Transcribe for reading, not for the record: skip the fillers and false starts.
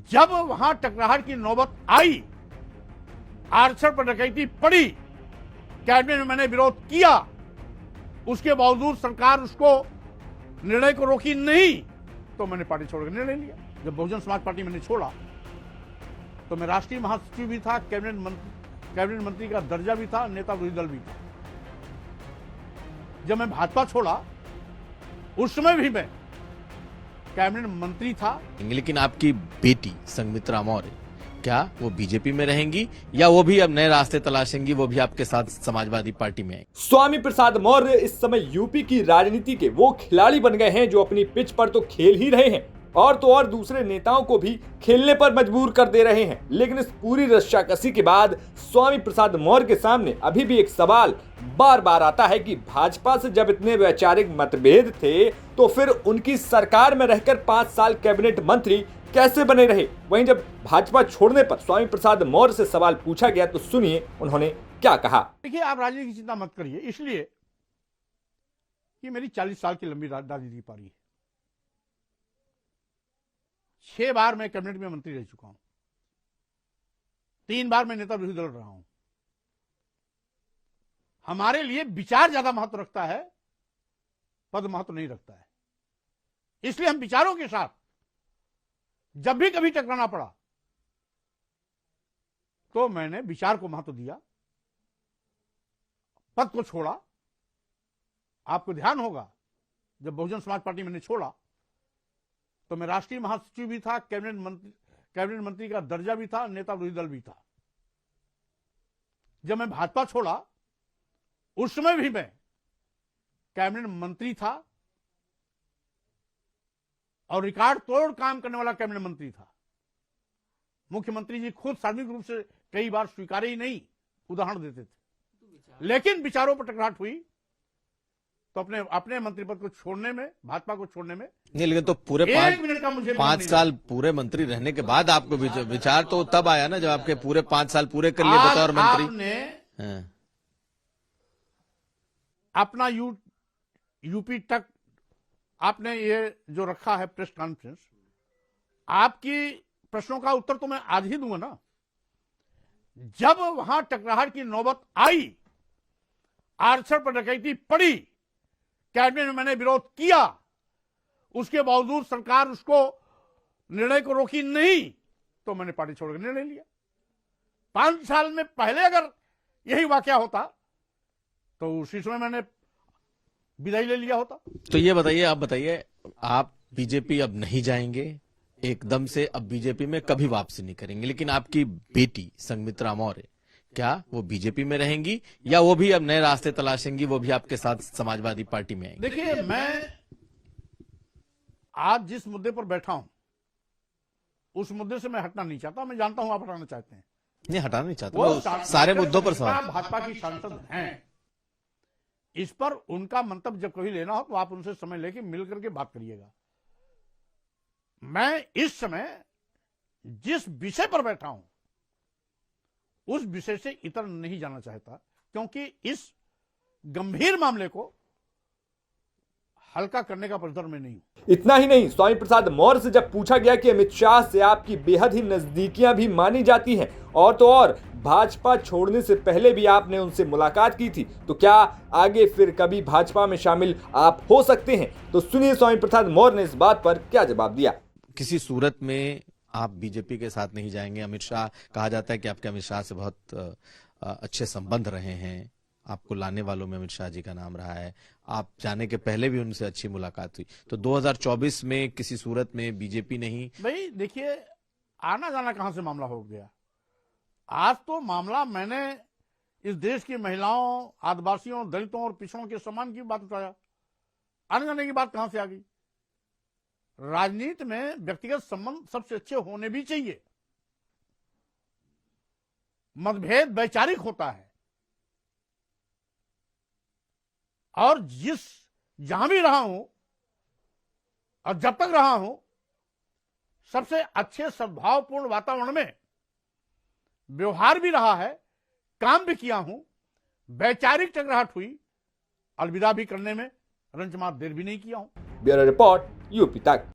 जब वहां टकराहट की नौबत आई, आरक्षण पर डकैती पड़ी, कैबिनेट में मैंने विरोध किया, उसके बावजूद सरकार उसको निर्णय को रोकी नहीं, तो मैंने पार्टी छोड़कर निर्णय लिया। जब बहुजन समाज पार्टी मैंने छोड़ा तो मैं राष्ट्रीय महासचिव भी था, कैबिनेट मंत्री का दर्जा भी था, नेता विरोधी दल भी था। जब मैं भाजपा छोड़ा उस समय भी मैं कैबिनेट मंत्री था। लेकिन आपकी बेटी संघमित्रा मौर्य, क्या वो बीजेपी में रहेंगी या वो भी अब नए रास्ते तलाशेंगी, वो भी आपके साथ समाजवादी पार्टी में आएंगी? स्वामी प्रसाद मौर्य इस समय यूपी की राजनीति के वो खिलाड़ी बन गए हैं जो अपनी पिच पर तो खेल ही रहे हैं और तो और दूसरे नेताओं को भी खेलने पर मजबूर कर दे रहे हैं। लेकिन इस पूरी रस्साकसी के बाद स्वामी प्रसाद मौर्य के सामने अभी भी एक सवाल बार बार आता है कि भाजपा से जब इतने वैचारिक मतभेद थे तो फिर उनकी सरकार में रहकर 5 साल कैबिनेट मंत्री कैसे बने रहे। वहीं जब भाजपा छोड़ने पर स्वामी प्रसाद मौर्य से सवाल पूछा गया तो सुनिए उन्होंने क्या कहा। देखिए, आप राजनीति की चिंता मत करिए, इसलिए कि मेरी 40 साल की लंबी राजनीति पारी है। 6 बार मैं कैबिनेट में मंत्री रह चुका हूं, 3 बार मैं नेता विरोधी दल रहा हूं। हमारे लिए विचार ज्यादा महत्व रखता है, पद महत्व नहीं रखता है। इसलिए हम विचारों के साथ जब भी कभी टकराना पड़ा तो मैंने विचार को महत्व दिया, पद को छोड़ा। आपको ध्यान होगा, जब बहुजन समाज पार्टी मैंने छोड़ा तो मैं राष्ट्रीय महासचिव भी था, कैबिनेट मंत्री का दर्जा भी था, नेता विरोधी दल भी था। जब मैं भाजपा छोड़ा उस समय भी मैं कैबिनेट मंत्री था और रिकॉर्ड तोड़ काम करने वाला कैबिनेट मंत्री था। मुख्यमंत्री जी खुद सार्वजनिक रूप से कई बार स्वीकारे ही नहीं, उदाहरण देते थे। लेकिन विचारों पर टकराहट हुई तो अपने मंत्री पद को छोड़ने में, भाजपा को छोड़ने में नहीं, लेकिन तो पूरे 5 साल पूरे मंत्री रहने के बाद आपको विचार तो तब आया ना जब आपके पूरे 5 साल पूरे कर लिए बतौर मंत्री। आपने अपना यूपी तक आपने ये जो रखा है प्रेस कॉन्फ्रेंस, आपकी प्रश्नों का उत्तर तो मैं आज ही दूंगा ना। जब वहां टकराहट की नौबत आई, आरक्षण पर डकैती पड़ी, कैबिनेट में मैंने विरोध किया, उसके बावजूद सरकार उसको निर्णय को रोकी नहीं, तो मैंने पार्टी छोड़कर निर्णय लिया। 5 साल में पहले अगर यही वाकया होता तो उसी समय मैंने विदाई ले लिया होता। तो ये बताइए, आप बताइए, आप बीजेपी अब नहीं जाएंगे एकदम से, अब बीजेपी में कभी वापसी नहीं करेंगे, लेकिन आपकी बेटी संघमित्रा मौर्य, क्या वो बीजेपी में रहेंगी या वो भी अब नए रास्ते तलाशेंगी, वो भी आपके साथ समाजवादी पार्टी में आएंगी? देखिए, मैं आज जिस मुद्दे पर बैठा हूं उस मुद्दे से मैं हटना नहीं चाहता। मैं जानता हूं आप हटाना चाहते हैं। नहीं, हटाना नहीं चाहता, वो सारे मुद्दों पर सवाल। भाजपा की सांसद हैं, इस पर उनका मंतव्य जब कभी लेना हो तो आप उनसे समय लेके मिलकर के बात करिएगा। मैं इस समय जिस विषय पर बैठा हूं उस विषय से इतर नहीं जाना चाहता, क्योंकि इस गंभीर मामले को हल्का करने का परिसर में नहीं हूं। इतना ही नहीं, स्वामी प्रसाद मौर्य से जब पूछा गया कि अमित शाह से आपकी बेहद ही नजदीकियां भी मानी जाती हैं और तो और भाजपा छोड़ने से पहले भी आपने उनसे मुलाकात की थी, तो क्या आगे फिर कभी भाजपा में शामिल आप हो सकते हैं? तो सुनिए स्वामी प्रसाद मौर्य ने इस बात पर क्या जवाब दिया। किसी सूरत में आप बीजेपी के साथ नहीं जाएंगे? अमित शाह, कहा जाता है कि आपके अमित शाह से बहुत अच्छे संबंध रहे हैं, आपको लाने वालों में अमित शाह जी का नाम रहा है, आप जाने के पहले भी उनसे अच्छी मुलाकात हुई, तो 2024 में किसी सूरत में बीजेपी नहीं? भाई देखिए, आना जाना कहां से मामला हो गया। आज तो मामला मैंने इस देश की महिलाओं, आदिवासियों, दलितों और पिछड़ों के सम्मान की बात उठाया। आने जाने की बात कहां से आ गई? राजनीति में व्यक्तिगत संबंध सबसे अच्छे होने भी चाहिए। मतभेद वैचारिक होता है और जहां भी रहा हूं और जब तक रहा हूं, सबसे अच्छे सद्भावपूर्ण वातावरण में व्यवहार भी रहा है, काम भी किया हूं। वैचारिक टकराहट हुई, अलविदा भी करने में रंचमात देर भी नहीं किया हूं। ब्यूरो रिपोर्ट, यूपी तक।